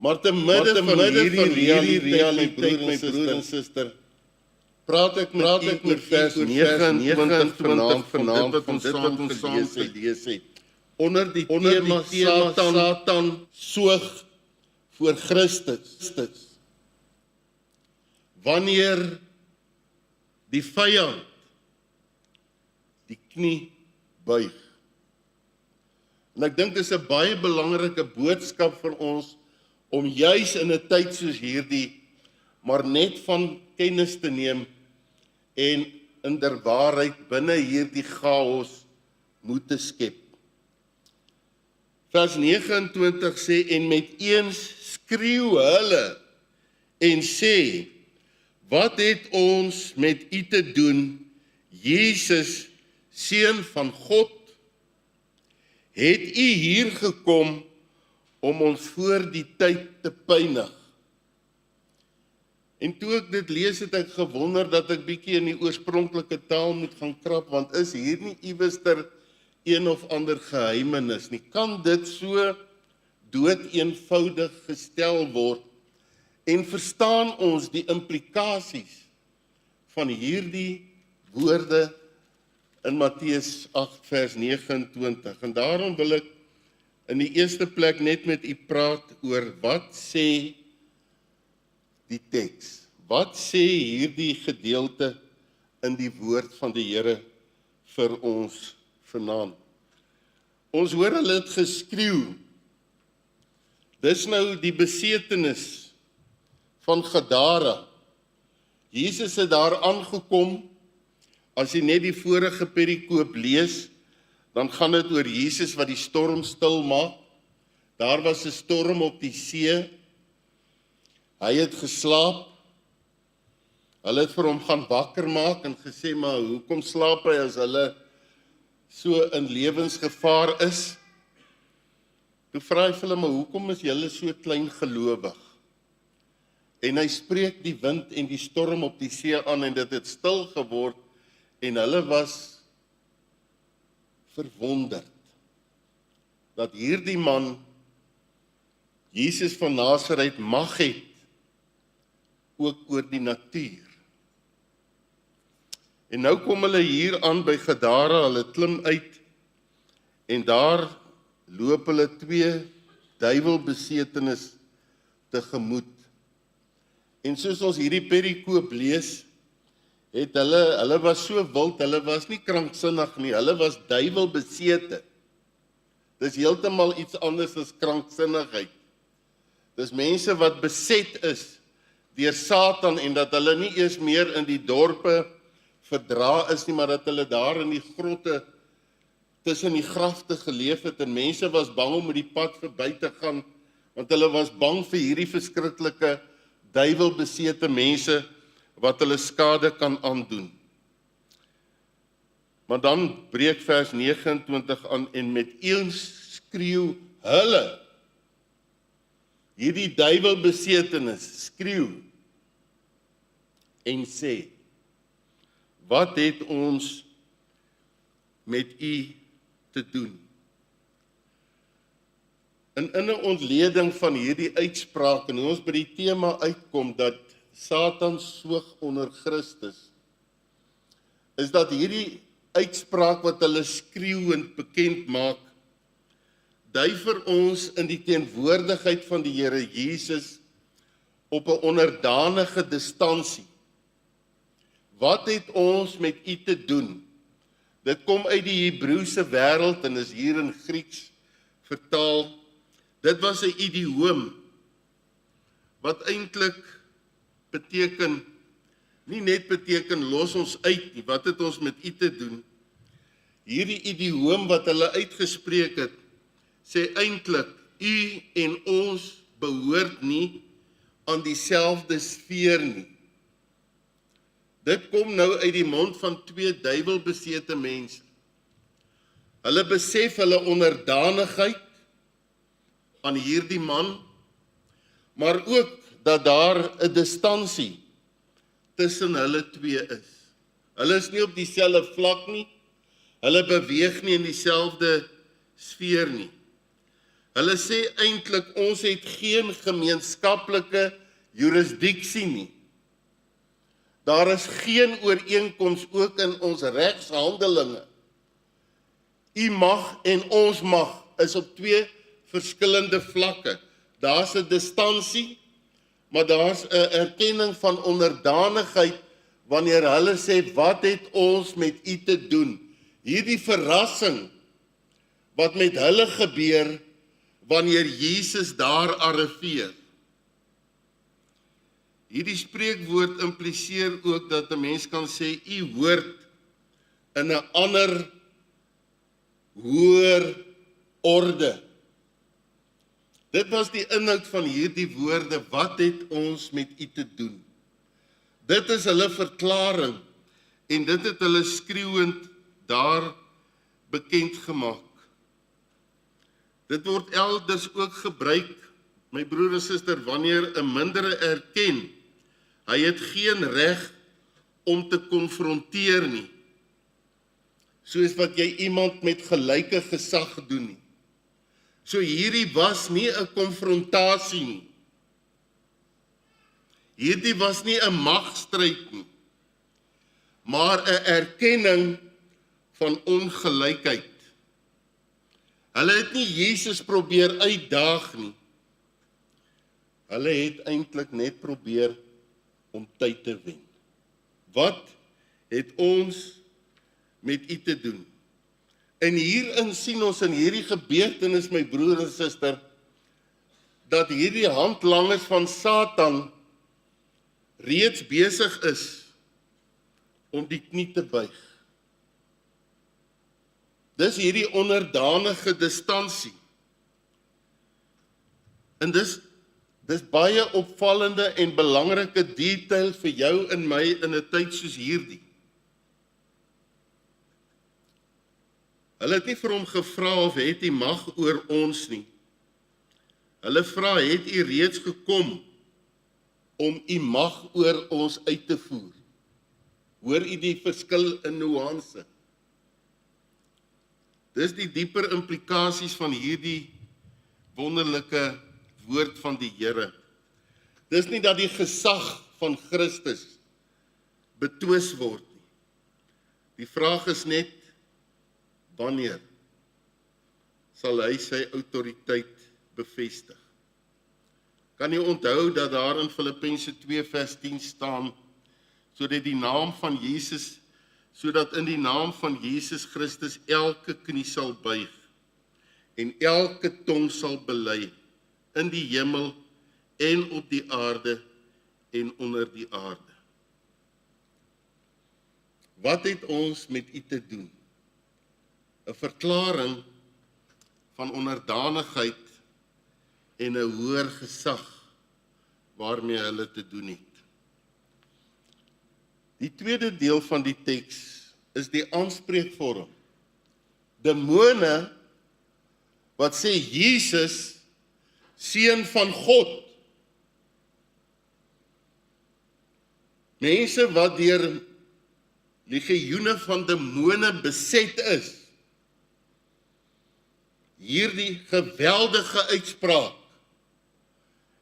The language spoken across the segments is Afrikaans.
Maar te midde van hierdie realiteit, my broer en suster, praat ek met u oor vers 29 vanaand van dit wat ons saam gelees het. Onder die tema Satan soog voor Christus. Wanneer die vyand die knie buig. En ek dink dit is 'n baie belangrike boodskap vir ons om juis in 'n tyd soos hierdie maar net van kennis te neem en inderwaarheid binne hierdie chaos moed te skep. Vers 29 sê, en met eens skreeu hulle en sê, wat het ons met u te doen, Jesus, Seun van God? Het u hier gekom om ons voor die tyd te pynig? En toe ek dit lees, het ek gewonder dat ek bietjie in die oorspronklike taal moet gaan krap, want is hier nie iewester een of ander geheimenis nie? Kan dit so doodeenvoudig gestel word? En verstaan ons die implikasies van hierdie woorde in Matteus 8 vers 29? En daarom wil ek in die eerste plek net met u praat oor wat sê die teks. Wat sê hierdie gedeelte in die woord van die Here vir ons vanaand? Ons hoor hulle het geskreeu. Dis nou die besetenis van Gadara. Jesus het daar aangekom. As jy net die vorige perikoop lees, dan gaan dit oor Jesus wat die storm stil maak. Daar was 'n storm op die see. Hy het geslaap. Hulle het vir hom gaan wakker maak en gesê, maar hoekom slaap hy as hulle so in lewensgevaar is? Toe vra hy vir hulle, maar hoekom is julle so klein gelowig? En hy spreek die wind en die storm op die see aan en dit het stil geword en hulle was verwonderd dat hierdie man, Jesus van Nasaret, mag het ook oor die natuur. En nou kom hulle hier aan by Gadara, hulle klim uit en daar loop hulle twee duiwelbesetenis tegemoet. En soos ons hierdie perikoop lees, het hulle was so wild, hulle was nie kranksinnig nie, hulle was duiwelbesete. Dis heeltemal iets anders as kranksinnigheid. Dis mense wat beset is deur Satan en dat hulle nie eers meer in die dorpe verdra is nie, maar dat hulle daar in die grotte tussen die grafte geleef het en mense was bang om met die pad verby te gaan, want hulle was bang vir hierdie verskriklike duiwelbesete mense wat hulle skade kan aandoen. Maar dan breek vers 29 aan en met eens skreeu hulle, hierdie duiwelbesetenis skreeu en sê, wat het ons met u te doen? In 'n ontleding van hierdie uitspraak, en ons by die tema uitkom dat Satan soog onder Christus, is dat hierdie uitspraak wat hulle skreeuend bekend maak, dui vir ons in die teenwoordigheid van die Here Jesus op 'n onderdanige distansie. Wat het ons met u te doen? Dit kom uit die Hebreëse wêreld en is hier in Grieks vertaal. Dit was 'n idioom wat eintlik beteken, nie net beteken los ons uit nie, wat het ons met u te doen? Hierdie idioom wat hulle uitgespreek het, sê eintlik, u en ons behoort nie aan dieselfde sfeer nie. Dit kom nou uit die mond van twee duiwelbesete mense. Hulle besef hulle onderdanigheid aan hierdie man, maar ook dat daar 'n distansie tussen hulle twee is. Hulle is nie op dieselfde vlak nie, hulle beweeg nie in dieselfde sfeer nie. Hulle sê eintlik ons het geen gemeenskaplike jurisdiksie nie. Daar is geen ooreenkoms ook in ons regshandelinge. U mag en ons mag is op twee verskillende vlakke. Daar's 'n distansie, maar daar's 'n erkenning van onderdanigheid wanneer hulle sê, wat het ons met u te doen? Hierdie verrassing wat met hulle gebeur wanneer Jesus daar arriveer. Hierdie spreekwoord impliseer ook dat 'n mens kan sê, u hoort in 'n ander, hoër orde. Dit was die inhoud van hierdie woorde, wat het ons met u te doen? Dit is hulle verklaring, en dit het hulle skreeuend daar bekend gemaak. Dit word elders ook gebruik, my broer en suster, wanneer 'n mindere erken, hy het geen reg om te konfronteer nie, soos wat jy iemand met gelyke gesag doen nie. So hierdie was nie 'n konfrontasie nie. Hierdie was nie 'n magstryd nie, maar 'n erkenning van ongelykheid. Hulle het nie Jesus probeer uitdaag nie. Hulle het eintlik net probeer om tyd te wen. Wat het ons met u te doen? En hierin sien ons in hierdie gebeurtenis, my broer en suster, dat hierdie handlangers van Satan reeds besig is om die knie te buig. Dis hierdie onderdanige distansie. En dis baie opvallende en belangrike detail vir jou en my in 'n tyd soos hierdie. Hulle het nie vir hom gevra of het hy mag oor ons nie. Hulle vra, het hy reeds gekom om u mag oor ons uit te voer? Hoor u die verskil in nuance? Dis die dieper implikasies van hierdie wonderlike woord van die Here. Dis nie dat die gesag van Christus betwis word nie. Die vraag is net, wanneer sal hy sy autoriteit bevestig? Kan jy onthou dat daar in Filippense 2 vers 10 staan, sodat in die naam van Jesus Christus elke knie sal buig en elke tong sal bely in die hemel en op die aarde en onder die aarde. Wat het ons met u te doen? 'n Verklaring van onderdanigheid en 'n hoër gesag waarmee hulle te doen het. Die tweede deel van die teks is die aanspreekvorm. Demone wat sê Jesus, seun van God. Mense wat deur legioene van demone beset is. Hierdie geweldige uitspraak.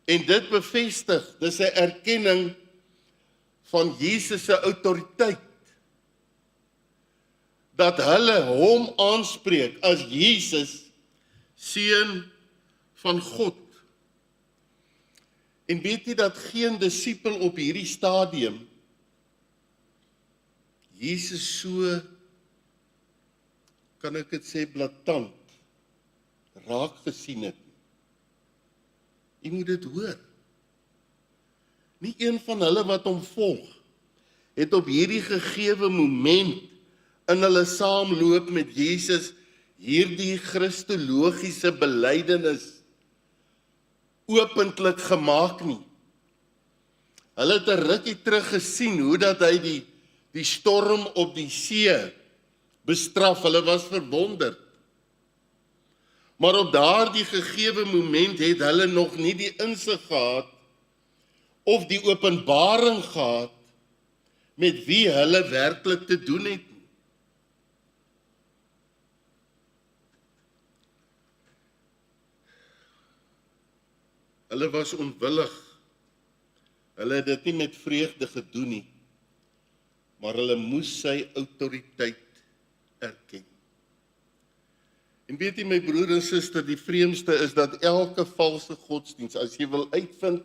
En dit bevestig, dis 'n erkenning van Jesus se autoriteit. Dat hulle hom aanspreek as Jesus, seun van God. En weet jy dat geen disipel op hierdie stadium Jesus so, kan ek dit sê, blaatant raak gesien het. Jy moet dit hoor. Nie een van hulle wat hom volg, het op hierdie gegewe moment in hulle saamloop met Jesus hierdie Christologiese belydenis openlik gemaak nie. Hulle het 'n rukkie terug gesien hoe dat hy die storm op die see bestraf. Hulle was verwonderd. Maar op daardie gegewe moment het hulle nog nie die insig gehad of die openbaring gehad met wie hulle werklik te doen het. Hulle was onwillig. Hulle het dit nie met vreugde gedoen nie, maar hulle moes sy autoriteit erken. En weet jy, my broer en suster, die vreemdste is dat elke valse godsdiens, as jy wil uitvind,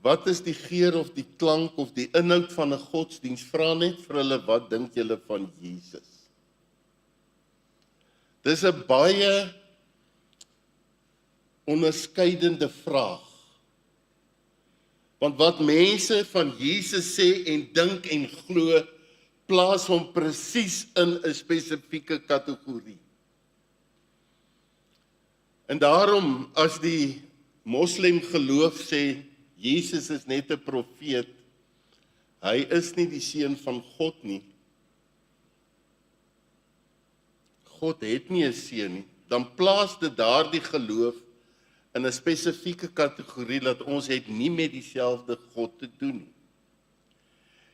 wat is die geur of die klank of die inhoud van 'n godsdiens, vra net vir hulle, wat dink julle van Jesus? Dis 'n baie onderskeidende vraag. Want wat mense van Jesus sê en dink en glo, plaas hom presies in 'n spesifieke kategorie. En daarom, as die moslim geloof sê, Jesus is net 'n profeet, hy is nie die seun van God nie. God het nie 'n seun nie, dan plaas dit daardie geloof in 'n spesifieke kategorie dat ons het nie met dieselfde God te doen nie.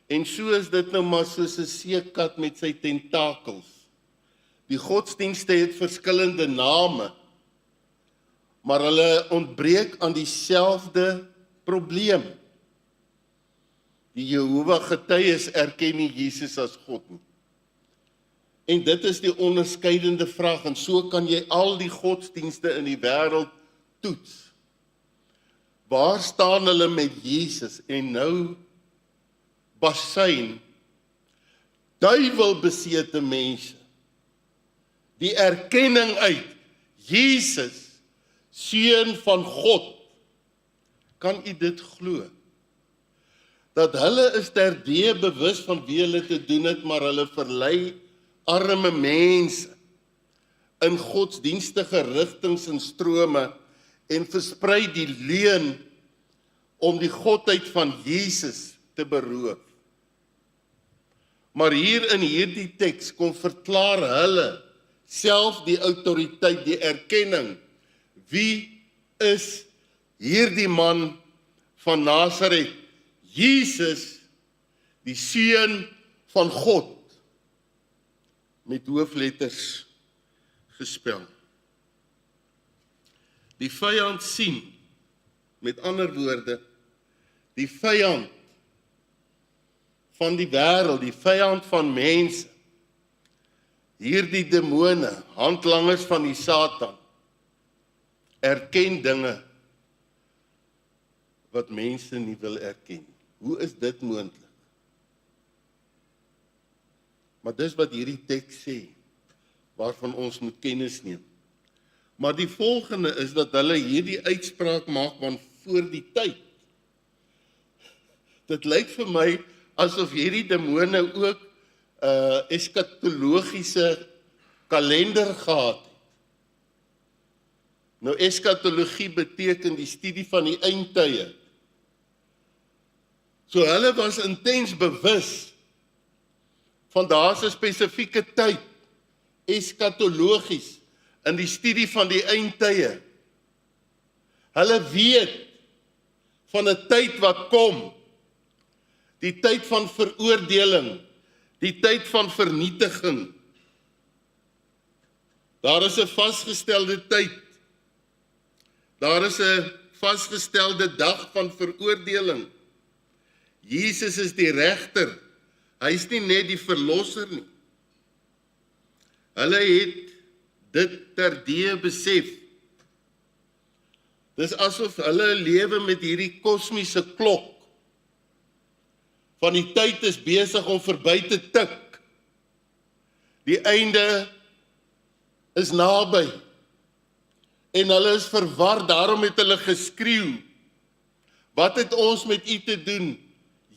En so is dit nou maar soos 'n seekat met sy tentakels. Die godsdienste het verskillende name, maar hulle ontbreek aan dieselfde probleem. Die Jehova getuies erken nie Jesus as God nie. En dit is die onderskeidende vraag, en so kan jy al die godsdienste in die wêreld toets. Waar staan hulle met Jesus? En nou basyn, duiwelbesete mense, die erkenning uit, Jesus, seun van God. Kan u dit glo? Dat hulle is terdee bewus van wie hulle te doen het, maar hulle verlei arme mense in godsdienstige rigtings en strome en versprei die leuen om die godheid van Jesus te beroof. Maar hier in hierdie teks kom verklaar hulle self die autoriteit, die erkenning. Wie is hierdie man van Nasaret? Jesus, die seun van God, met hoofletters gespel. Die vyand sien, met ander woorde, die vyand van die wêreld, die vyand van mense, hierdie demone, handlangers van die Satan, erken dinge wat mense nie wil erken. Hoe is dit moontlik? Maar dis wat hierdie teks sê, waarvan ons moet kennis neem. Maar die volgende is dat hulle hierdie uitspraak maak van voor die tyd. Dit lyk vir my asof hierdie demone ook eskatologiese kalender gehad het. Nou, eskatologie beteken die studie van die eindtye. So hulle was intens bewus van daar's 'n spesifieke tyd, eskatologies, in die studie van die eindtye. Hulle weet van 'n tyd wat kom, die tyd van veroordeling, die tyd van vernietiging. Daar is 'n vasgestelde tyd. Daar is 'n vasgestelde dag van veroordeling. Jesus is die regter. Hy is nie net die verlosser nie. Hulle het dit terdee besef. Dis asof hulle lewe met hierdie kosmiese klok. Van die tyd is besig om verby te tik. Die einde is naby. En hulle is verward, daarom het hulle geskreeu. Wat het ons met u te doen?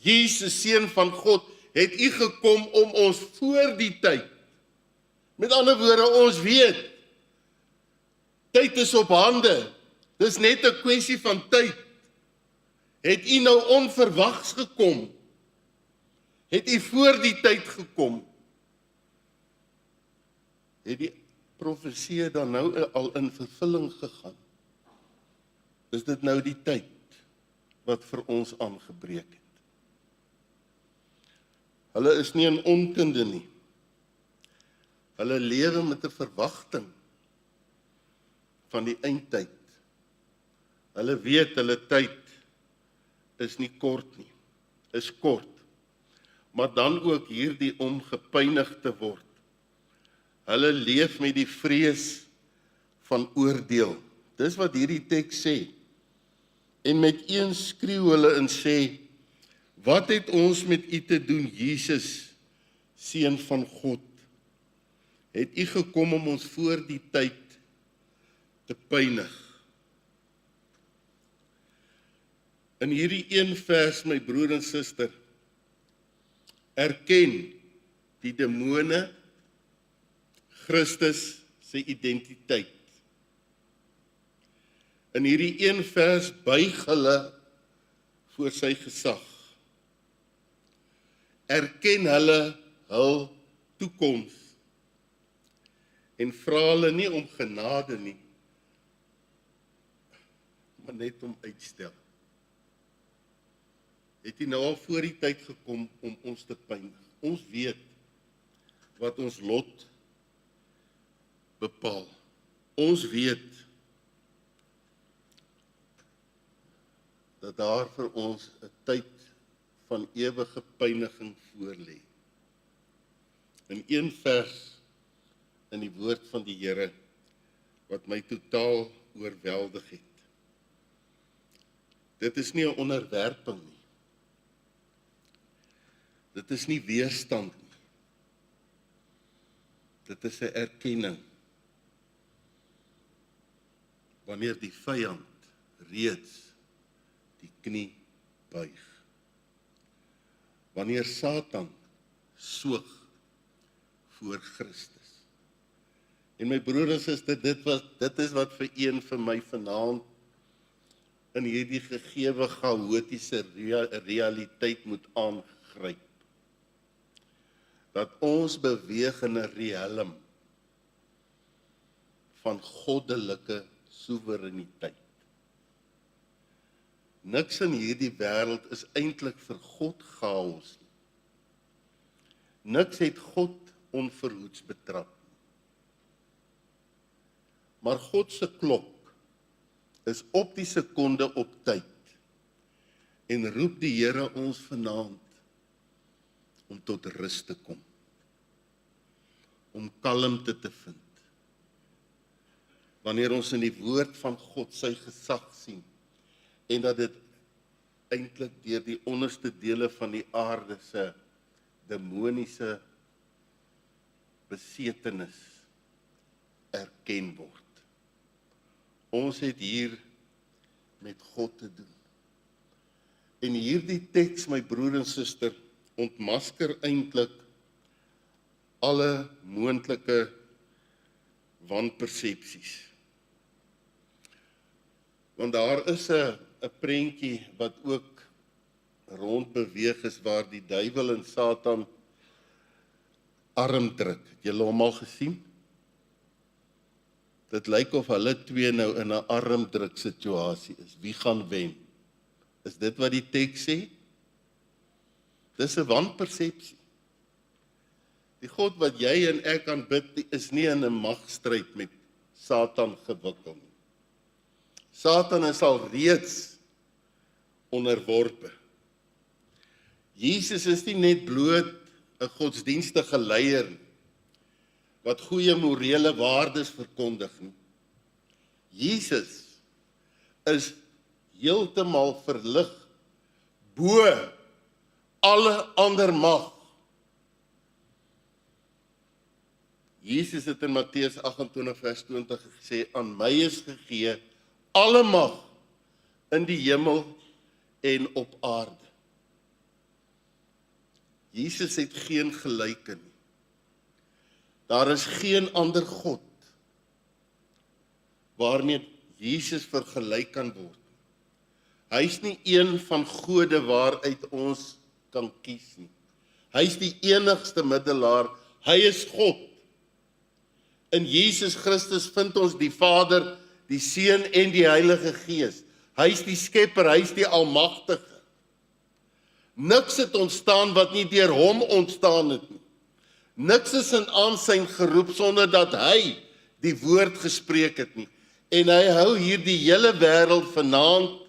Jesus, seun van God, het u gekom om ons voor die tyd. Met ander woorde, ons weet, tyd is op hande. Dis net 'n kwessie van tyd. Het u nou onverwags gekom? Het u voor die tyd gekom? Het die profesie dan nou al in vervulling gegaan? Is dit nou die tyd wat vir ons aangebreek het? Hulle is nie in onkunde nie. Hulle lewe met 'n verwagting van die eindtyd Hulle weet hulle tyd is nie kort nie, is kort. Maar dan ook hierdie om gepynig te word. Hulle leef met die vrees van oordeel. Dis wat hierdie teks sê. En met een skreeu hulle en sê, wat het ons met u te doen, Jesus, Seun van God? Het u gekom om ons voor die tyd te pynig? In hierdie een vers, my broer en suster, erken die demone Christus se identiteit. In hierdie een vers buig hulle voor sy gesag. Erken hulle hul toekoms en vra hulle nie om genade nie, maar net om uitstel. Het hy nou al voor die tyd gekom om ons te pynig. Ons weet wat ons lot bepaal. Ons weet dat daar vir ons 'n tyd van ewige pyniging voorlê. In een vers in die woord van die Here wat my totaal oorweldig het. Dit is nie 'n onderwerping nie. Dit is nie weerstand nie. Dit is 'n erkenning. Wanneer die vyand reeds die knie buig. Wanneer Satan soog voor Christus. En my broer en suster, dit is wat vir een vir my vanaand in hierdie gegewe chaotiese realiteit moet aangryp. Dat ons beweeg in 'n riem van goddelike soewereiniteit. Niks in hierdie wêreld is eintlik vir God chaos nie. Niks het God onverhoeds betrap nie. Maar God se klok is op die sekonde op tyd en roep die Here ons vanaand om tot rus te kom, om kalmte te vind. Wanneer ons in die woord van God sy gesag sien, en dat dit eintlik deur die onderste dele van die aarde se demoniese besetenis erken word. Ons het hier met God te doen. En hierdie teks, my broer en suster, ontmasker eintlik alle moontlike wanpersepsies. Want daar is 'n prentjie wat ook rond beweeg is waar die duiwel en Satan arm druk. Het julle hom al gesien? Dit lyk of hulle twee nou in 'n armdruk situasie is. Wie gaan wen? Is dit wat die teks sê? Dis 'n wanpersepsie. Die God wat jy en ek aanbid is nie in 'n magstryd met Satan gewikkeld nie. Satan is al reeds onderworpe. Jesus is nie net bloot 'n godsdienstige leier wat goeie morele waardes verkondig nie. Jesus is heeltemal verlig bo alle ander mag. Jesus het in Matteus 28 vers 20 gesê, aan my is gegee alle mag in die hemel en op aarde. Jesus het geen gelyke nie. Daar is geen ander God waarmee Jesus vergelyk kan word. Hy is nie een van gode waaruit ons kan kies nie. Hy is die enigste middelaar. Hy is God. In Jesus Christus vind ons die Vader, die Seun en die Heilige Gees. Hy is die Skepper, hy is die Almagtige. Niks het ontstaan wat nie deur hom ontstaan het nie. Niks is in aansyn geroep sonder dat hy die woord gespreek het nie. En hy hou hierdie hele wêreld vanaand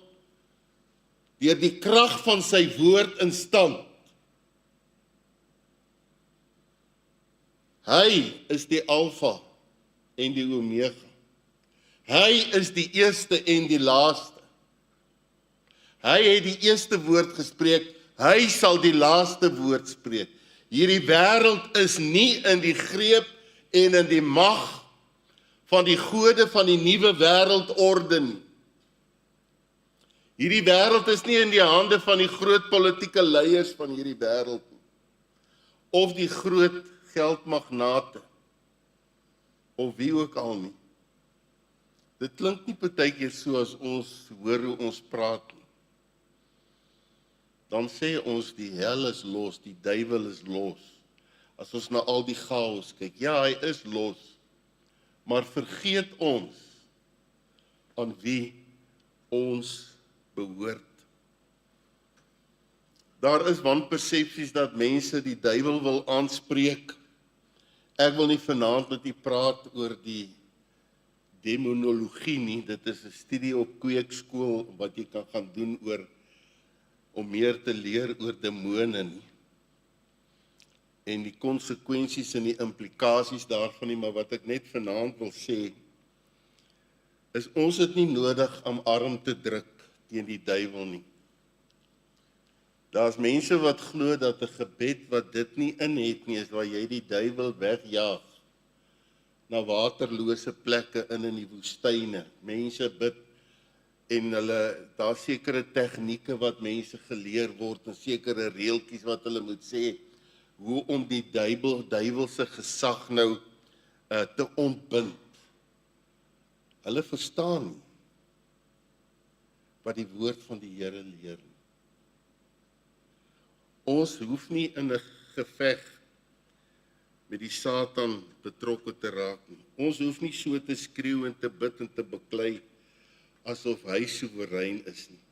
deur die krag van sy woord in stand. Hy is die Alfa en die Omega. Hy is die eerste en die laaste. Hy het die eerste woord gespreek, hy sal die laaste woord spreek. Hierdie wêreld is nie in die greep en in die mag van die gode van die nuwe wêreldorde nie. Hierdie wêreld is nie in die hande van die groot politieke leiers van hierdie wêreld nie, of die groot geldmagnate, of wie ook al nie. Dit klink nie partykeer so as ons hoor hoe ons praat nie. Dan sê ons die hel is los, die duiwel is los. As ons na al die chaos kyk, ja, hy is los, maar vergeet ons aan wie ons behoort. Daar is wanpersepsies dat mense die duiwel wil aanspreek. Ek wil nie vanaand met u praat oor die demonologie nie, dit is 'n studie op kweekskool wat jy kan gaan doen om meer te leer oor demone nie. En die konsekwensies en die implikasies daarvan nie, maar wat ek net vanaand wil sê, is ons het nie nodig om arm te druk teen die duiwel nie. Daar's mense wat glo dat 'n gebed wat dit nie in het nie, is waar jy die duiwel wegjaag na waterlose plekke in die woestyne. Mense bid en daar's sekere tegnieke wat mense geleer word en sekere reeltjies wat hulle moet sê hoe om die duiwelse gesag nou te ontbind. Hulle verstaan nie wat die woord van die Here leer nie. Ons hoef nie in 'n geveg met die Satan betrokke te raak nie. Ons hoef nie so te skreeu en te bid en te beklei asof hy soewerein is nie.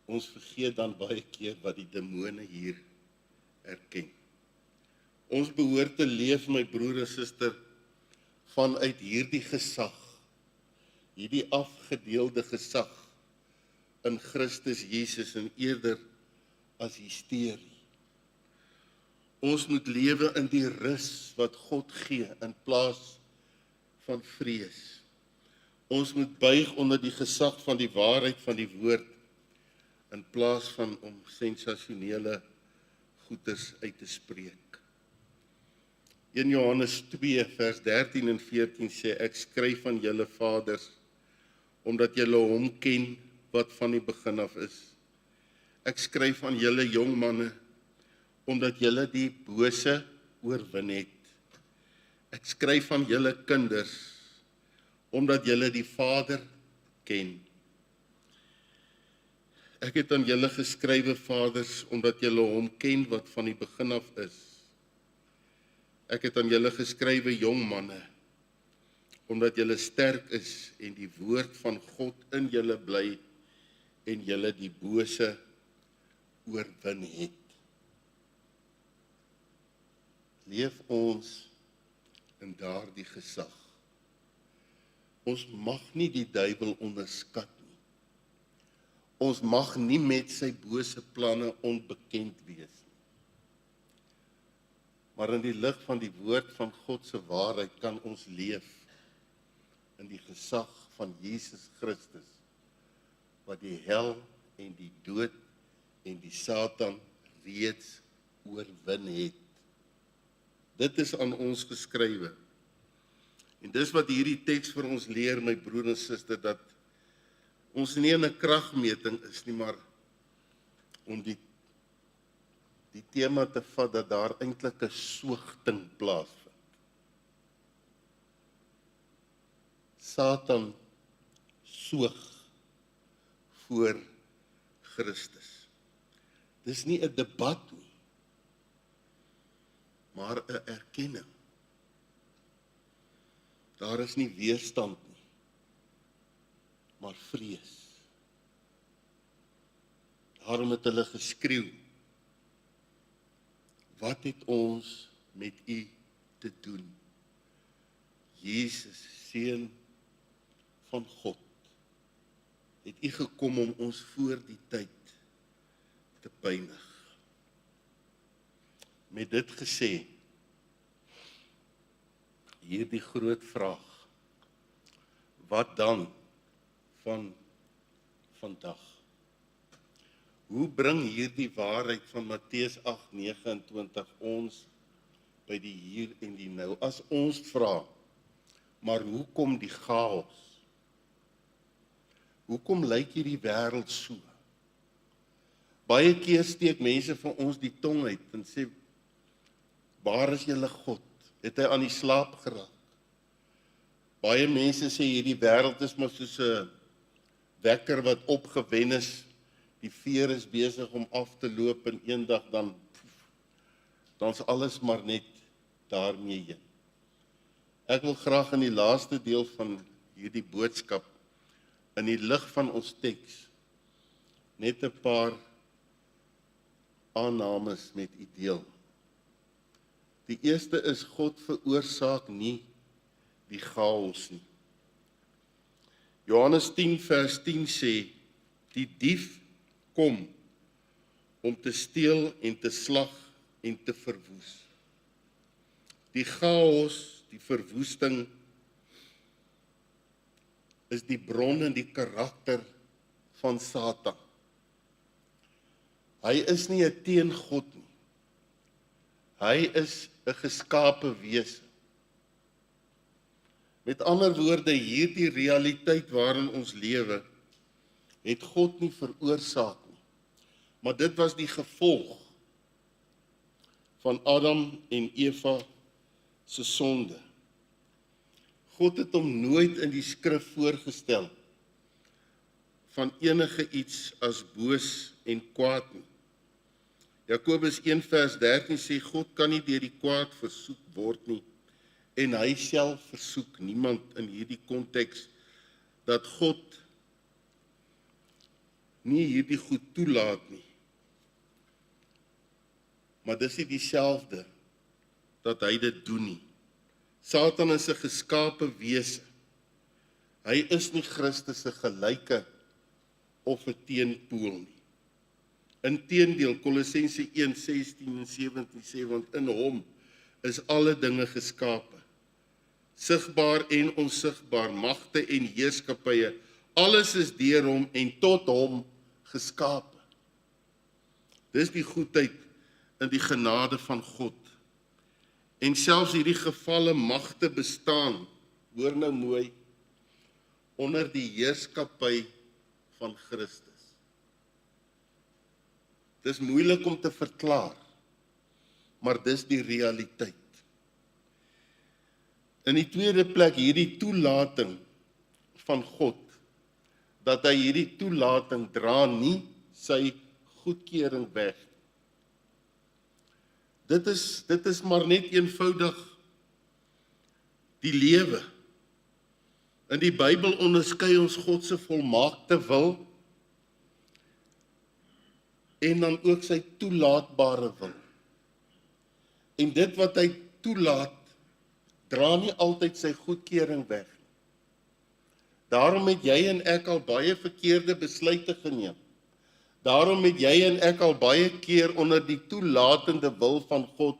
Ons vergeet dan baie keer wat die demone hier erken. Ons behoort te leef, my broer en suster, vanuit hierdie gesag, hierdie afgedeelde gesag in Christus Jesus en eerder as hysterie. Ons moet lewe in die rus wat God gee in plaas van vrees. Ons moet buig onder die gesag van die waarheid van die woord in plaas van om sensasionele goeders uit te spreek. 1 Johannes 2 vers 13 en 14 sê, ek skryf aan julle vaders, omdat julle hom ken wat van die begin af is. Ek skryf aan julle jong manne, omdat julle die bose oorwin het. Ek skryf aan julle kinders, omdat julle die Vader ken. Ek het aan julle geskrywe, vaders, omdat julle hom ken wat van die begin af is. Ek het aan julle geskrywe, jong manne, omdat julle sterk is en die woord van God in julle bly en julle die bose oorwin het. Leef ons in daardie gesag. Ons mag nie die duiwel onderskat nie. Ons mag nie met sy bose planne onbekend wees nie. Maar in die lig van die woord van God se waarheid kan ons leef in die gesag van Jesus Christus, wat die hel en die dood en die Satan reeds oorwin het. Dit is aan ons geskrywe. En dis wat hierdie teks vir ons leer, my broer en suster, dat ons nie in 'n kragmeting is nie, maar om die tema te vat dat daar eintlik 'n soogting plaasvind. Satan soog voor Christus. Dis nie 'n debat nie, maar 'n erkenning. Daar is nie weerstand nie, maar vrees. Daarom het hulle geskreeu, wat het ons met u te doen, Jesus, Seun van God, het U gekom om ons voor die tyd te pynig. Met dit gesê, hierdie groot vraag, wat dan van vandag? Hoe bring hierdie waarheid van Matteus 8:29 ons by die hier en die nou? As ons vra, maar hoekom die chaos? Hoekom lyk hierdie wêreld so? Baie keer steek mense van ons die tong uit en sê, waar is julle God? Het hy aan die slaap geraak? Baie mense sê hierdie wêreld is maar soos 'n wekker wat opgewen is, die veer is besig om af te loop en eendag dan is alles maar net daarmee heen. Ek wil graag in die laaste deel van hierdie boodskap, in die lig van ons teks, net 'n paar aannames met u deel. Die eerste is, God veroorsaak nie die chaos nie. Johannes 10 vers 10 sê, die dief kom om te steel en te slag en te verwoes. Die chaos, die verwoesting, is die bron en die karakter van Satan. Hy is nie 'n teengod nie. Hy is 'n geskape wese. Met ander woorde, hierdie realiteit waarin ons lewe, het God nie veroorsaak nie. Maar dit was die gevolg van Adam en Eva se sonde. God het hom nooit in die skrif voorgestel van enige iets as boos en kwaad nie. Jakobus 1 vers 13 sê, God kan nie deur die kwaad versoek word nie, en hy self versoek niemand in hierdie konteks, dat God nie hierdie goed toelaat nie. Maar dis nie dieselfde dat hy dit doen nie. Satan is 'n geskape wese. Hy is nie Christus se gelyke of 'n teenpool nie. Inteendeel, Kolossense 1:16 en 17 sê, want in hom is alle dinge geskape, sigbaar en onsigbaar, magte en heerskappye, alles is deur hom en tot hom geskape. Dis die goedheid en die genade van God. En selfs hierdie gevalle magte bestaan, hoor nou mooi, onder die heerskappy van Christus. Dis moeilik om te verklaar, maar dis die realiteit. In die tweede plek, hierdie toelating van God, dat hy hierdie toelating dra nie sy goedkeuring weg. Dit is maar net eenvoudig die lewe. In die Bybel onderskei ons God se volmaakte wil en dan ook sy toelaatbare wil. En dit wat hy toelaat, dra nie altyd sy goedkeuring weg. Daarom het jy en ek al baie verkeerde besluite geneem. Daarom het jy en ek al baie keer onder die toelatende wil van God,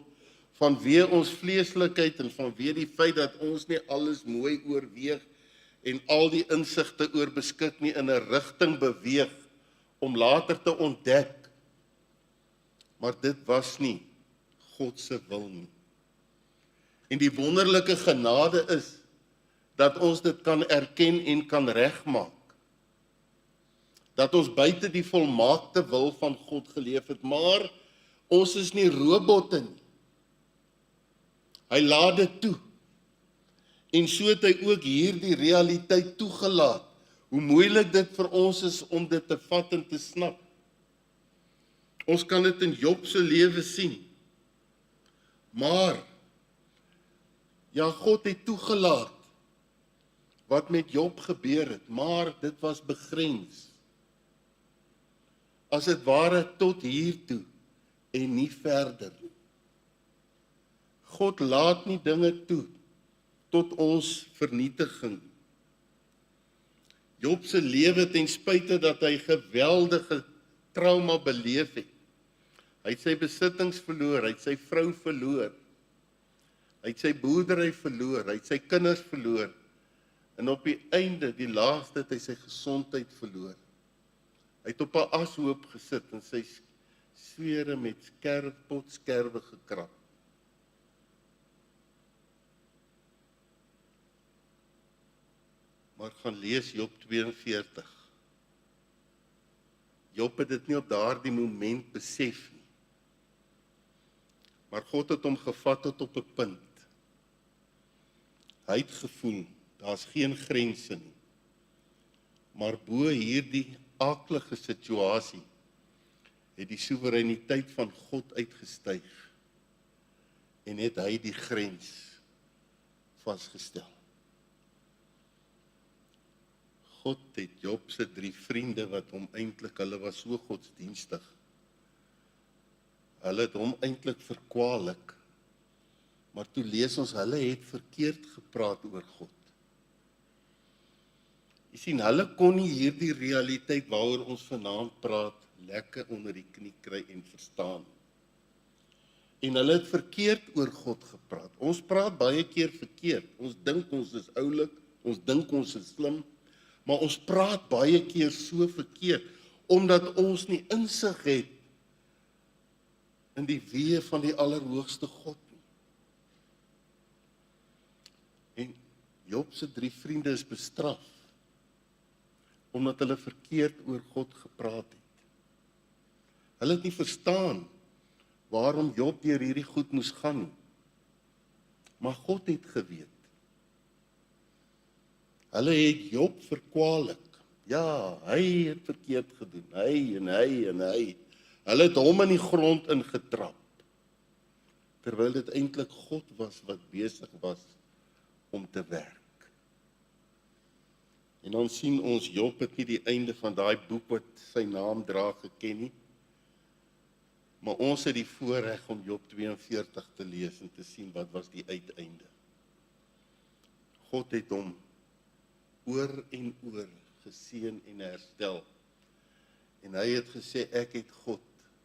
vanweë ons vleeslikheid en vanweë die feit dat ons nie alles mooi oorweeg en al die insigte oor beskik nie, in 'n rigting beweeg om later te ontdek, maar dit was nie God se wil nie. En die wonderlike genade is dat ons dit kan erken en kan regmaak. Dat ons buite die volmaakte wil van God geleef het, maar ons is nie robotte nie. Hy laat dit toe. En so het hy ook hierdie realiteit toegelaat. Hoe moeilik dit vir ons is om dit te vat en te snap. Ons kan dit in Job se lewe sien. Maar, ja, God het toegelaat wat met Job gebeur het, maar dit was begrens. As dit ware tot hier toe en nie verder. God laat nie dinge toe tot ons vernietiging. Job se lewe ten spyte dat hy geweldige trauma beleef het. Hy het sy besittings verloor, hy het sy vrou verloor, hy het sy boerdery verloor, hy het sy kinders verloor, en op die einde, die laaste, het hy sy gesondheid verloor. Hy het op 'n ashoop gesit en sy swere met potskerwe gekrap. Maar gaan lees Job 42. Job het dit nie op daardie moment besef nie. Maar God het hom gevat tot op 'n punt. Hy het gevoel, daar's geen grense nie. Maar bo hierdie aaklige situasie het die soewereiniteit van God uitgestyg en het hy die grens vasgestel. God het Job se 3 vriende wat hom eintlik, hulle was so godsdienstig. Hulle het hom eintlik verkwalik. Maar toe lees ons, hulle het verkeerd gepraat oor God. Jy sien, hulle kon nie hierdie realiteit waaroor ons vanaand praat, lekker onder die knie kry en verstaan. En hulle het verkeerd oor God gepraat. Ons praat baie keer verkeerd. Ons dink ons is oulik, ons dink ons is slim, maar ons praat baie keer so verkeerd, omdat ons nie insig het in die weë van die Allerhoogste God nie. En Job se 3 vriende is bestraf, omdat hulle verkeerd oor God gepraat het. Hulle het nie verstaan waarom Job deur hierdie goed moes gaan nie. Maar God het geweet. Hulle het Job verkwalik. Ja, hy het verkeerd gedoen. Hy en hy. Hulle het hom in die grond ingetrap. Terwyl dit eintlik God was wat besig was om te werk. En dan sien ons, Job het nie die einde van daai boek wat sy naam dra geken nie. Maar ons het die voorreg om Job 42 te lees en te sien wat was die uiteinde. God het hom oor en oor geseën en herstel. En hy het gesê, ek het God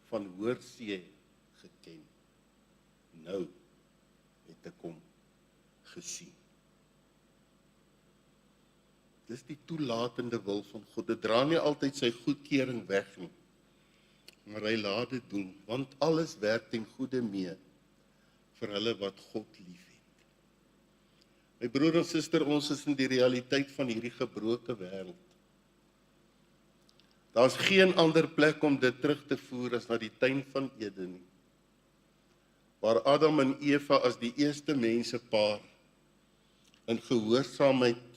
van hoorsee geken. Nou het ek hom gesien. Dis die toelatende wil van God. Dit dra nie altyd sy goedkeuring weg nie, maar hy laat dit doen, want alles werk ten goeie mee vir hulle wat God liefhet. My broer en suster, ons is in die realiteit van hierdie gebroke wêreld. Daar's geen ander plek om dit terug te voer as na die tuin van Eden nie, waar Adam en Eva as die eerste mensepaar in gehoorsaamheid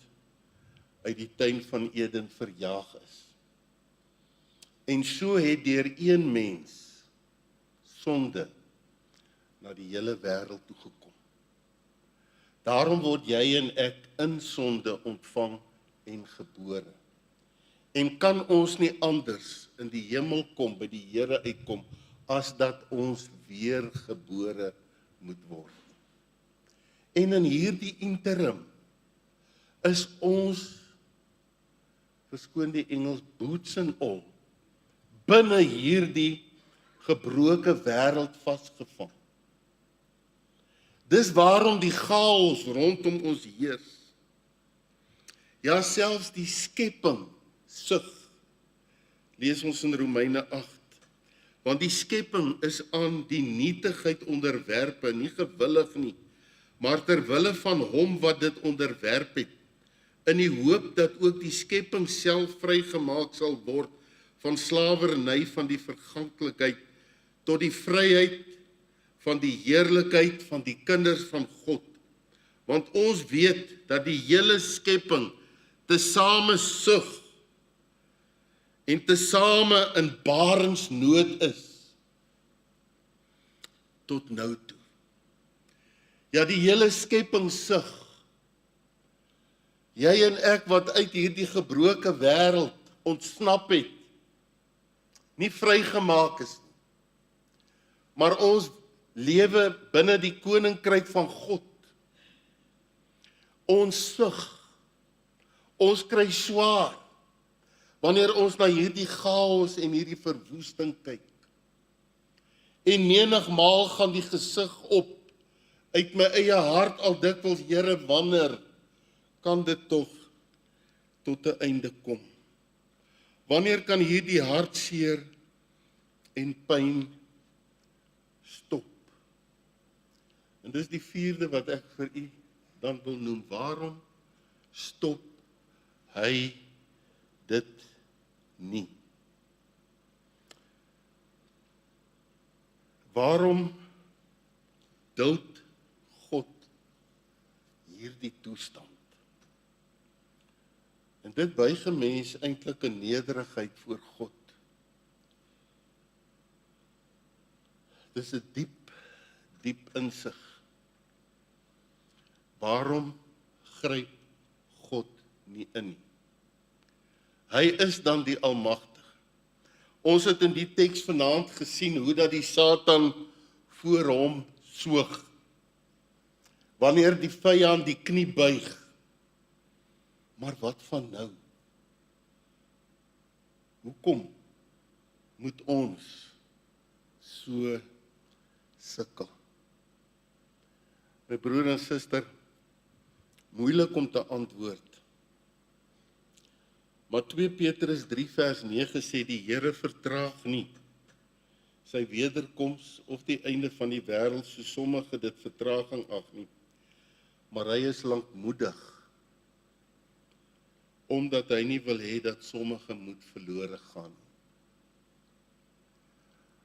uit die tuin van Eden verjaag is. En so het deur een mens sonde na die hele wêreld toe gekom. Daarom word jy en ek in sonde ontvang en gebore. En kan ons nie anders in die hemel kom, by die Here uitkom, as dat ons weer gebore moet word. En in hierdie interim is ons, verskoon die Engels, boots and all, binne hierdie gebroke wêreld vasgevang. Dis waarom die chaos rondom ons heers. Ja, selfs die skepping sug. Lees ons in Romeine 8. Want die skepping is aan die nietigheid onderwerpe, nie gewillig nie, maar terwille van hom wat dit onderwerp het, in die hoop dat ook die skepping self vrygemaak sal word van slawerny van die verganklikheid tot die vryheid van die heerlikheid van die kinders van God. Want ons weet dat die hele skepping tesame sug en tesame in barensnood is tot nou toe. Ja, die hele skepping sug. Jy en ek wat uit hierdie gebroke wêreld ontsnap het, nie vrygemaak is nie, maar ons lewe binne die koninkryk van God. Ons sug, ons kry swaar, wanneer ons na hierdie chaos en hierdie verwoesting kyk. En menigmaal gaan die gesig op, uit my eie hart al dikwels, Here, wanneer kan dit tog tot 'n einde kom? Wanneer kan hierdie hartseer en pyn stop? En dis die vierde wat ek vir u dan wil noem. Waarom stop hy dit nie? Waarom duld God hierdie toestand? En dit buig 'n mens eintlik 'n nederigheid voor God. Dis 'n diep insig. Waarom gryp God nie in nie? Hy is dan die Almagtige. Ons het in die teks vanaand gesien hoe dat die Satan voor hom soog. Wanneer die vyand die knie buig. Maar wat van nou? Hoekom moet ons so sukkel? My broer en suster, moeilik om te antwoord. Maar 2 Petrus 3 vers 9 sê die Here vertraag nie sy wederkoms of die einde van die wêreld, so sommige dit vertraging ag nie. Maar hy is lankmoedig, omdat hy nie wil hê dat sommige moet verlore gaan.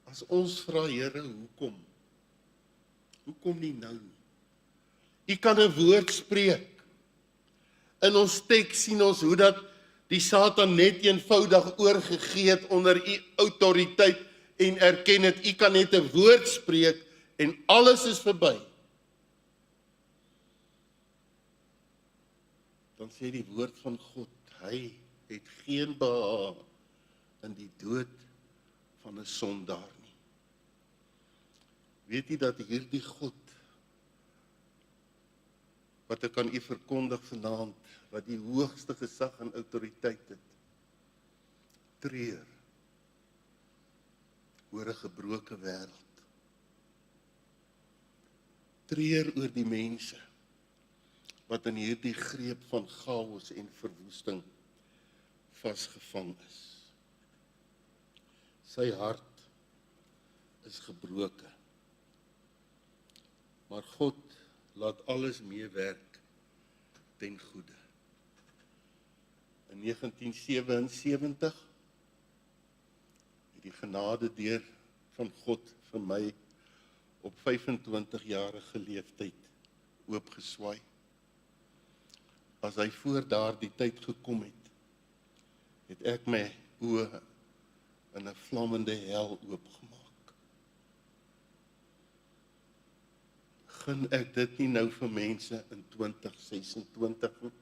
As ons vra, Here, hoekom? Hoekom nie nou nie? U kan 'n woord spreek. In ons teks sien ons hoe dat die Satan net eenvoudig oorgegee het onder u autoriteit en erken het, u kan net 'n woord spreek en alles is verby. Dan sê die woord van God, hy het geen behaag in die dood van 'n sondaar nie. Weet u dat hierdie God, wat ek aan u verkondig vanaand, wat die hoogste gesag en autoriteit het, treur oor 'n gebroke wêreld. Treur oor die mense wat in hierdie greep van chaos en verwoesting vasgevang is. Sy hart is gebroken. Maar God laat alles meewerk ten goeie. In 1977 het die genade deur van God vir my op 25-jarige leeftyd oopgeswaai. As hy voor daardie tyd gekom het, het ek my oë in 'n vlammende hel oopgemaak. Gun ek dit nie nou vir mense in 2026 nie?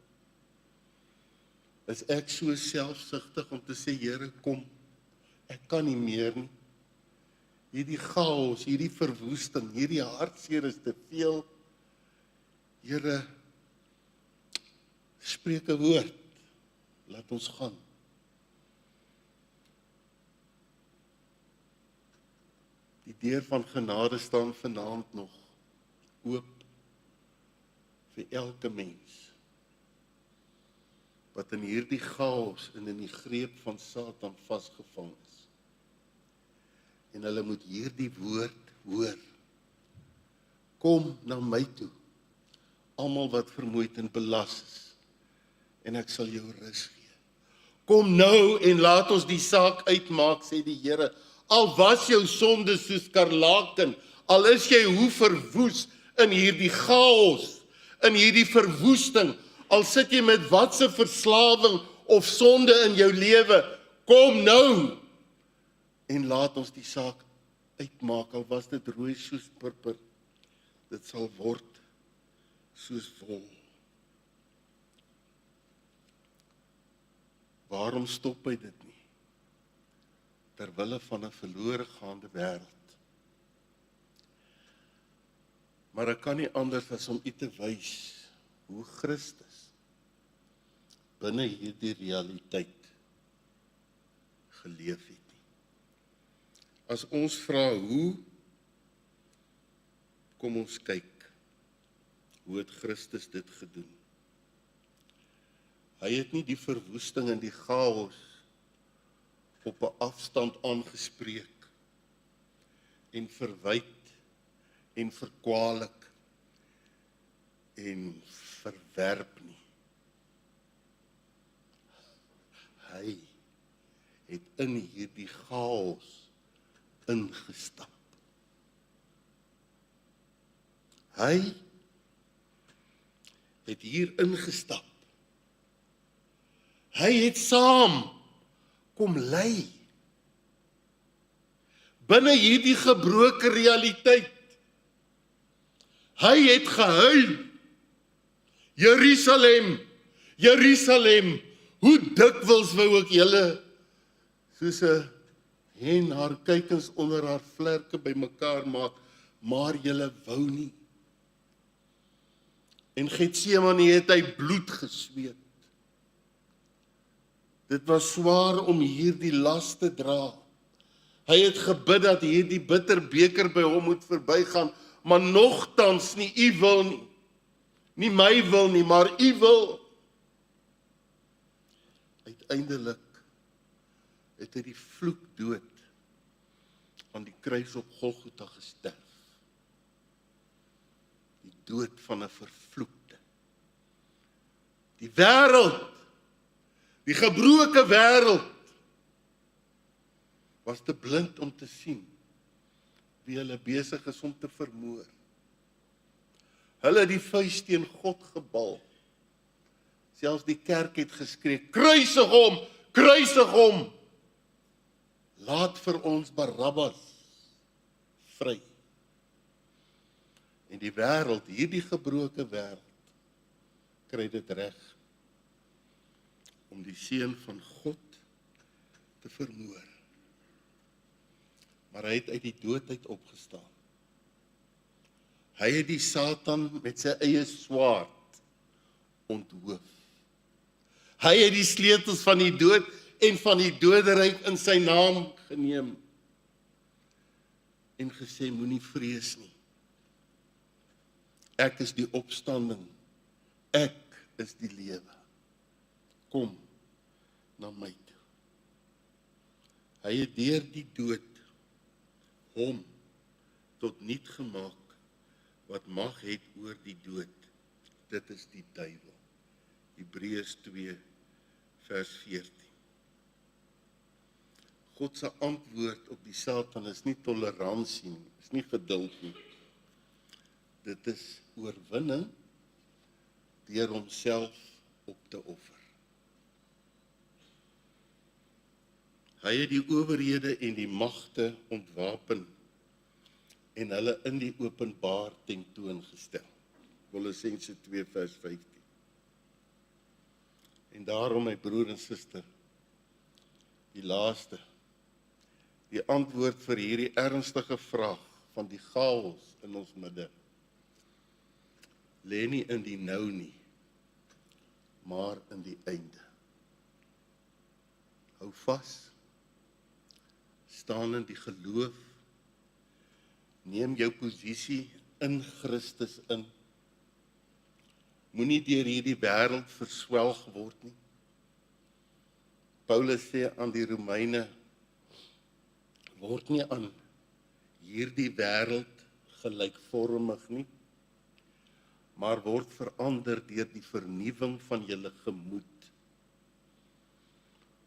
Is ek so selfsugtig om te sê, Here, kom, ek kan nie meer nie. Hierdie chaos, hierdie verwoesting, hierdie hartseer is te veel. Here, spreek 'n woord, laat ons gaan. Die deur van genade staan vanaand nog oop vir elke mens wat in hierdie chaos en in die greep van Satan vasgevang is. En hulle moet hierdie woord hoor. Kom na my toe, almal wat vermoeid en belas is, en ek sal jou rus gee. Kom nou en laat ons die saak uitmaak, sê die Here. Al was jou sonde soos skarlaken, al is jy hoe verwoes in hierdie chaos, in hierdie verwoesting, al sit jy met watse verslawing of sonde in jou lewe, kom nou en laat ons die saak uitmaak, al was dit rooi soos purper, dit sal word soos wol. Waarom stop hy dit nie? Terwille van 'n verlore gaande wêreld. Maar ek kan nie anders as om u te wys hoe Christus binne hierdie realiteit geleef het nie. As ons vra hoe, kom ons kyk, hoe het Christus dit gedoen? Hy het nie die verwoesting en die chaos op 'n afstand aangespreek en verwyd en verkwalik en verwerp nie. Hy het in hierdie chaos ingestap. Hy het hier ingestap. Hy het saam kom lei. Binne hierdie gebroke realiteit. Hy het gehuil. Jerusalem, Jerusalem, hoe dikwels wou ek julle soos 'n hen haar kuikens onder haar vlerke bymekaar maak, maar julle wou nie. En Getsemane het hy bloed gesweet. Dit was swaar om hierdie las te dra. Hy het gebid dat hierdie bitter beker by hom moet verbygaan, maar nogtans nie u wil nie. Nie my wil nie, maar u wil. Uiteindelik het hy die vloekdood aan die kruis op Golgotha gesterf. Die dood van 'n vervloekte. Die wêreld, die gebroke wêreld, was te blind om te sien wie hulle besig is om te vermoor. Hulle het die vuis teen God gebal. Selfs die kerk het geskree, kruisig hom, kruisig hom. Laat vir ons Barabbas vry. En die wêreld, hierdie gebroke wêreld, kry dit reg om die seun van God te vermoor. Maar hy het uit die dood uit opgestaan. Hy het die Satan met sy eie swaard onthoof. Hy het die sleutels van die dood en van die doderyk in sy naam geneem en gesê, moenie vrees nie. Ek is die opstanding. Ek is die lewe. Kom na my toe. Hy het deur die dood hom tot niet gemaak wat mag het oor die dood. Dit is die duiwel. Hebreërs 2 vers 14. God se antwoord op die Satan is nie toleransie nie, is nie geduld nie. Dit is oorwinning deur homself op te offer. Hy het die owerhede en die magte ontwapen en hulle in die openbaar tentoongestel. Kolossense 2 vers 15. En daarom, my broer en suster, die laaste, die antwoord vir hierdie ernstige vraag van die chaos in ons midde, lê nie in die nou nie, maar in die einde. Hou vas, staan in die geloof, neem jou posisie in Christus in, moenie deur hierdie wêreld verswelg word nie. Paulus sê aan die Romeine, word nie aan hierdie wêreld gelykvormig nie, maar word verander deur die vernuwing van julle gemoed,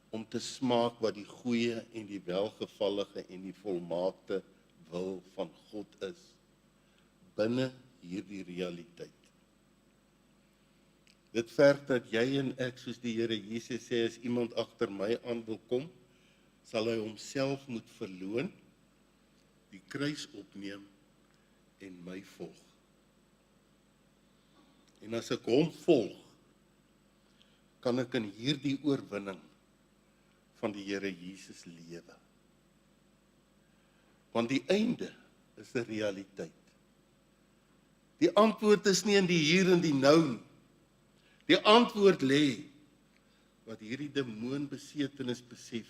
om te smaak wat die goeie en die welgevallige en die volmaakte wil van God is, binne hierdie realiteit. Dit verg dat jy en ek, soos die Here Jesus sê, as iemand agter my aan wil kom, sal hy homself moet verloon, die kruis opneem en my volg. En as ek hom volg, kan ek in hierdie oorwinning van die Here Jesus lewe. Want die einde is 'n realiteit. Die antwoord is nie in die hier en die nou nie. Die antwoord lê wat hierdie demoonbesetenis besef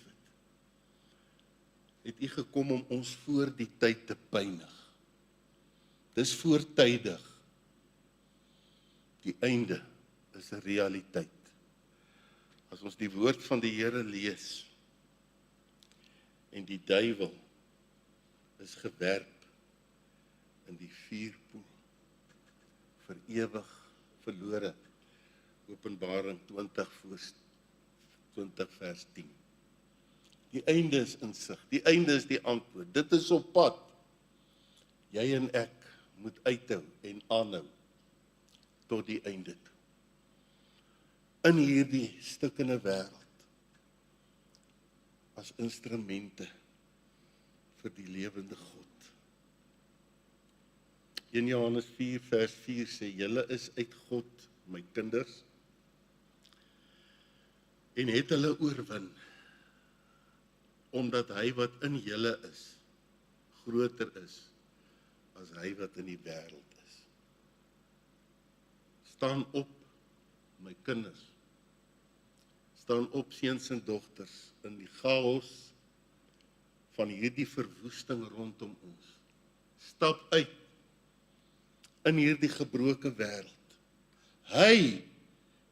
het U gekom om ons voor die tyd te pynig. Dis voortydig. Die einde is 'n realiteit. As ons die woord van die Here lees, en die duiwel is gewerp in die vuurpoel, vir ewig verlore. Openbaring 20 vers 10. Die einde is in sig, die einde is die antwoord. Dit is op pad. Jy en ek moet uithou en aanhou tot die einde toe. In hierdie stukkende wêreld, as instrumente vir die lewende God. 1 Johannes 4 vers 4 sê, julle is uit God, my kinders, en het hulle oorwin, omdat hy wat in julle is, groter is, as hy wat in die wêreld is. Staan op, my kinders, staan op, seuns en dogters, in die chaos van hierdie verwoesting rondom ons. Stap uit in hierdie gebroke wêreld. Hy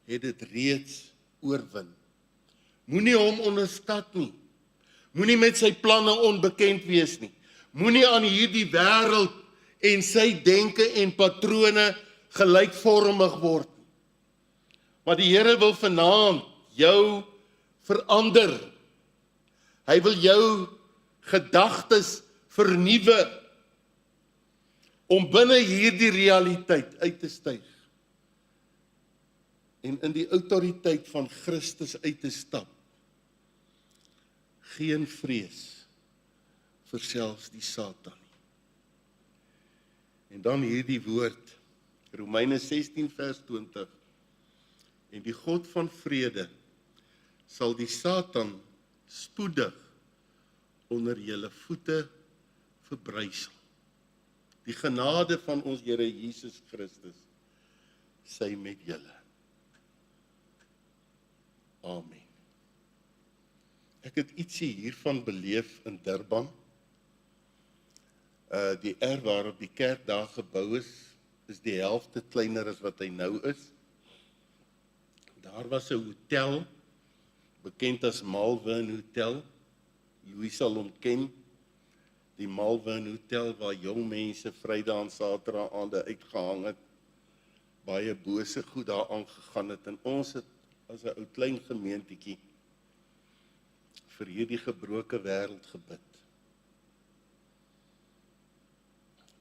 het dit reeds oorwin. Moenie hom onderskat nie. Moenie met sy planne onbekend wees nie. Moenie aan hierdie wêreld en sy denke en patrone gelykvormig word nie. Maar die Here wil vanaand jou verander. Hy wil jou gedagtes vernuwe om binne hierdie realiteit uit te styg en in die autoriteit van Christus uit te stap. Geen vrees vir selfs die Satan nie. En dan hierdie woord, Romeine 16 vers 20, en die God van vrede sal die Satan spoedig onder julle voete verbrysel. Die genade van ons Here Jesus Christus sy met julle. Amen. Ek het ietsie hiervan beleef in Durban. Die erf waarop die kerk daar gebou is die helfte kleiner as wat hy nou is. Daar was 'n hotel, bekend as Malvern Hotel. Louis sal hom ken. Die Malvern Hotel waar jong mense Vrydag en Saterdag aande uitgehang het. Baie bose goed daar aangegaan het. En ons het as 'n ou klein gemeentetjie vir hierdie gebroke wêreld gebid.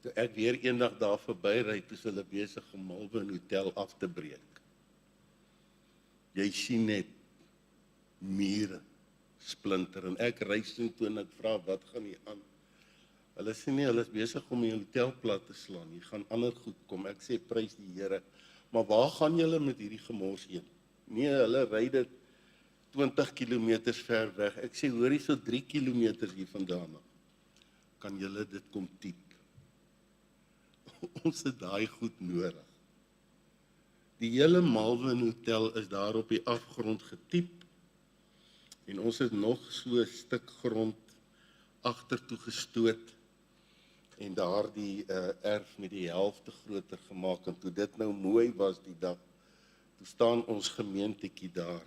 Toe ek weer eendag daar verbyry, toe is hulle besig om Malvern Hotel af te breek. Jy sien net mure splinter en ek reis toe en ek vra wat gaan hier aan? Hulle sê nie, hulle is besig om die hotel plat te slaan. Hier gaan ander goed kom. Ek sê prys die Here. Maar waar gaan julle met hierdie gemors heen? Nee, hulle ry dit 20 kilometers ver weg. Ek sê hoor hier so 3 kilometers hier vandaan af. Kan julle dit kom typ? Ons het daai goed nodig. Die hele Malvern Hotel is daar op die afgrond getyp en ons het nog so 'n stuk grond agtertoe gestoot en daar die erf met die helfte groter gemaak en toe dit nou mooi was die dag, toe staan ons gemeentetjie daar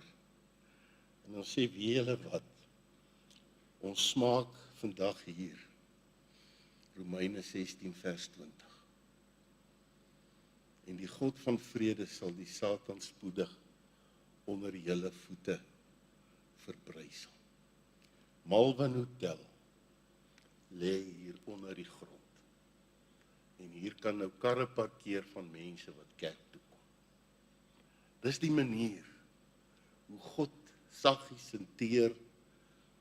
en ons sê wie julle wat, ons smaak vandag hier, Romeine 16 vers 20. En die God van vrede sal die Satan spoedig onder julle voete verbrysel. Malvern Hotel lê hier onder die grond. En hier kan nou karre parkeer van mense wat kerk toe kom. Dis die manier hoe God saggies en teer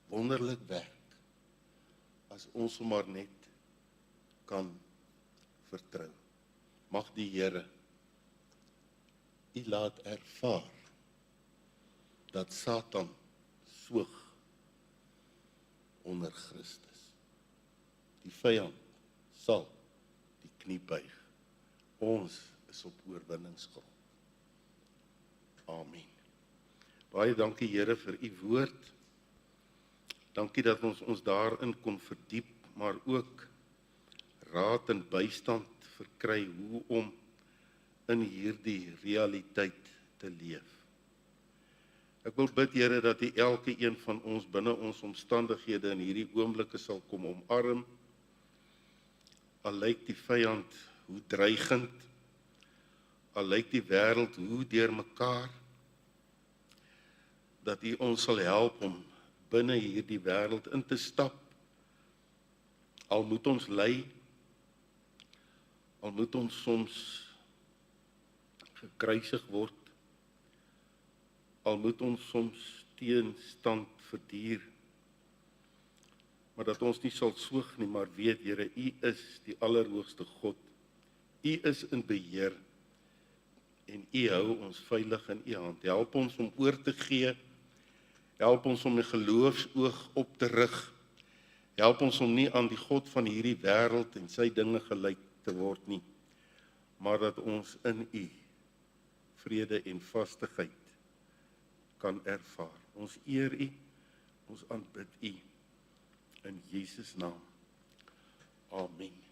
wonderlik werk as ons hom maar net kan vertrou. Mag die Here U laat ervaar dat Satan soog onder Christus. Die vyand sal die knie buig. Ons is op oorwinningsgrond. Amen. Baie dankie Here vir u woord. Dankie dat ons daarin kon verdiep, maar ook raad en bystand verkry hoe om in hierdie realiteit te leef. Ek wil bid Here dat u elke een van ons binne ons omstandighede in hierdie oomblikke sal kom omarm. Al lyk die vyand hoe dreigend, al lyk die wêreld hoe deurmekaar, dat u ons sal help om binne hierdie wêreld in te stap. Al moet ons ly, al moet ons soms gekruisig word, al moet ons soms teenstand verduur, maar dat ons nie sal soeg nie, maar weet Here, u is die allerhoogste God, u is in beheer, en u hou ons veilig in u hand. Help ons om oor te gee, help ons om 'n geloofsoog op te rig, help ons om nie aan die God van hierdie wêreld en sy dinge gelyk te word nie, maar dat ons in u vrede en vastigheid kan ervaar. Ons eer u, ons aanbid u, in Jesus naam. Amen.